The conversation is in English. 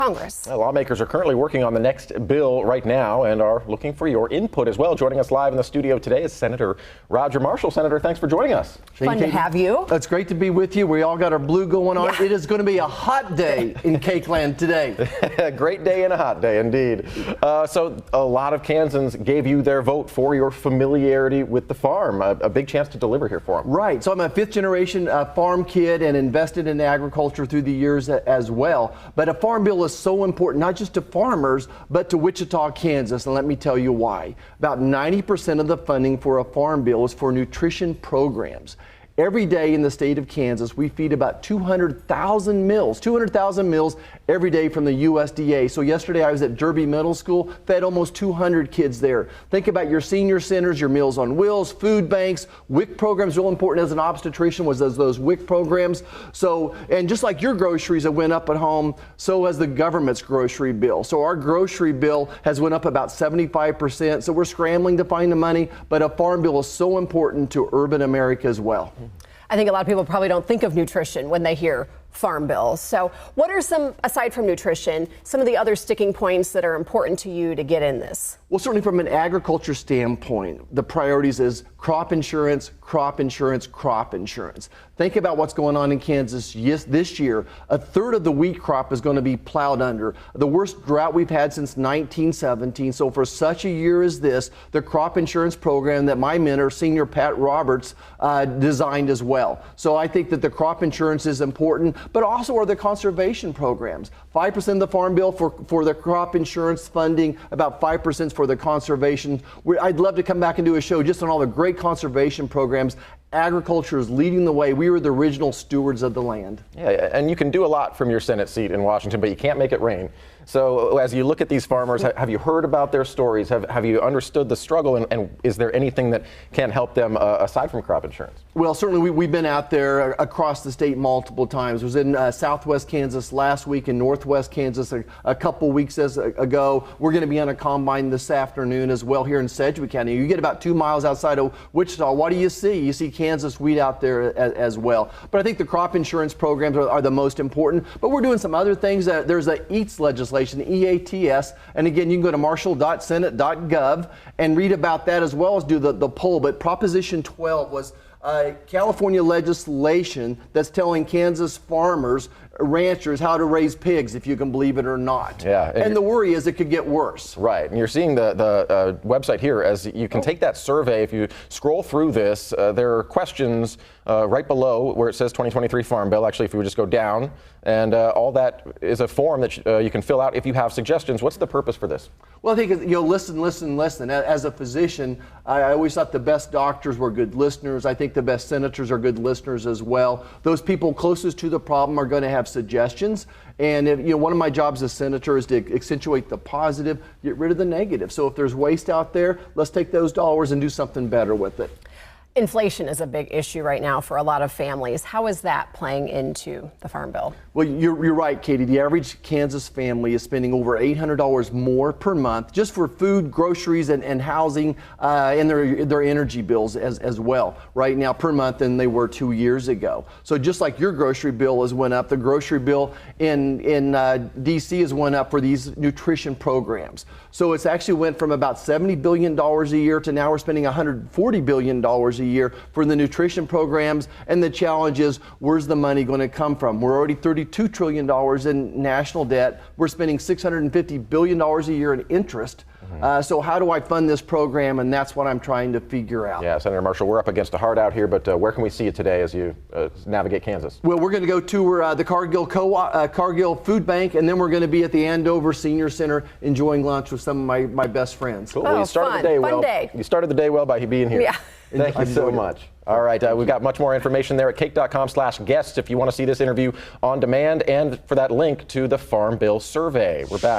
Congress. Lawmakers are currently working on the next bill right now and are looking for your input as well. Joining us live in the studio today is Senator Roger Marshall. Senator, thanks for joining us. Fun to have you. It's great to be with you. We all got our blue going on. Yeah. It is going to be a hot day in KAKE land today. A great day and a hot day indeed. So a lot of Kansans gave you their vote for your familiarity with the farm. A big chance to deliver here for them. Right. So I'm a fifth generation farm kid and invested in agriculture through the years as well. But a farm bill is so important, not just to farmers, but to Wichita, Kansas. And let me tell you why. About 90% of the funding for a farm bill is for nutrition programs. Every day in the state of Kansas, we feed about 200,000 meals every day from the USDA. So yesterday I was at Derby Middle School, fed almost 200 kids there. Think about your senior centers, your Meals on Wheels, food banks, WIC programs. Real important as an obstetrician was those WIC programs. So, and just like your groceries that went up at home, so has the government's grocery bill. So our grocery bill has went up about 75%. So we're scrambling to find the money, but a farm bill is so important to urban America as well. I think a lot of people probably don't think of nutrition when they hear farm bills. So what are some, aside from nutrition, some of the other sticking points that are important to you to get in this? Well, certainly from an agriculture standpoint, the priorities is crop insurance, crop insurance, crop insurance. Think about what's going on in Kansas this year. A third of the wheat crop is going to be plowed under. The worst drought we've had since 1917. So for such a year as this, the crop insurance program that my mentor, Senior Pat Roberts, designed as well. So I think that the crop insurance is important, but also are the conservation programs. 5% of the farm bill for the crop insurance funding, about 5% for the conservation. I'd love to come back and do a show just on all the great conservation programs. Agriculture is leading the way. We were the original stewards of the land. Yeah, and you can do a lot from your Senate seat in Washington, but you can't make it rain. So as you look at these farmers, have you heard about their stories? Have you understood the struggle? And is there anything that can help them aside from crop insurance? Well, certainly we've been out there across the state multiple times. I was in southwest Kansas last week, in northwest Kansas a couple weeks ago. We're going to be on a combine this afternoon as well here in Sedgwick County. You get about 2 miles outside of Wichita. What do you see? You see Kansas wheat out there as well. But I think the crop insurance programs are the most important. But we're doing some other things. There's a EATS legislation, EATS, and again, you can go to marshall.senate.gov and read about that as well as do the poll. But Proposition 12 was California legislation that's telling Kansas farmers, ranchers, how to raise pigs, if you can believe it or not. Yeah, and the worry is it could get worse. Right, and you're seeing the website here as you can take that survey. If you scroll through this, there are questions right below where it says 2023 Farm Bill. Actually, if you would just go down, and all that is a form that you can fill out if you have suggestions. What's the purpose for this? Well, I think, listen. As a physician, I always thought the best doctors were good listeners. I think the best senators are good listeners as well. Those people closest to the problem are going to have suggestions. And one of my jobs as senator is to accentuate the positive, get rid of the negative. So if there's waste out there, let's take those dollars and do something better with it. Inflation is a big issue right now for a lot of families. How is that playing into the Farm Bill? Well, you're right, Katie. The average Kansas family is spending over $800 more per month just for food, groceries, and housing, and their energy bills as well right now per month than they were 2 years ago. So just like your grocery bill has went up, the grocery bill in D.C. has went up for these nutrition programs. So it's actually went from about $70 billion a year to now we're spending $140 billion a year for the nutrition programs. And the challenge is, where's the money going to come from? We're already $32 trillion in national debt. We're spending $650 billion a year in interest. So how do I fund this program? And that's what I'm trying to figure out. Yeah, Senator Marshall, we're up against a hard out here, but where can we see you today as you navigate Kansas? Well, we're going to go to the Cargill Food Bank, and then we're going to be at the Andover Senior Center enjoying lunch with some of my best friends. Cool. Well, you started the day well. You started the day well by being here. Yeah. Thank you so much. All right, we've got much more information there at kake.com/guests if you want to see this interview on demand and for that link to the Farm Bill survey. We're back.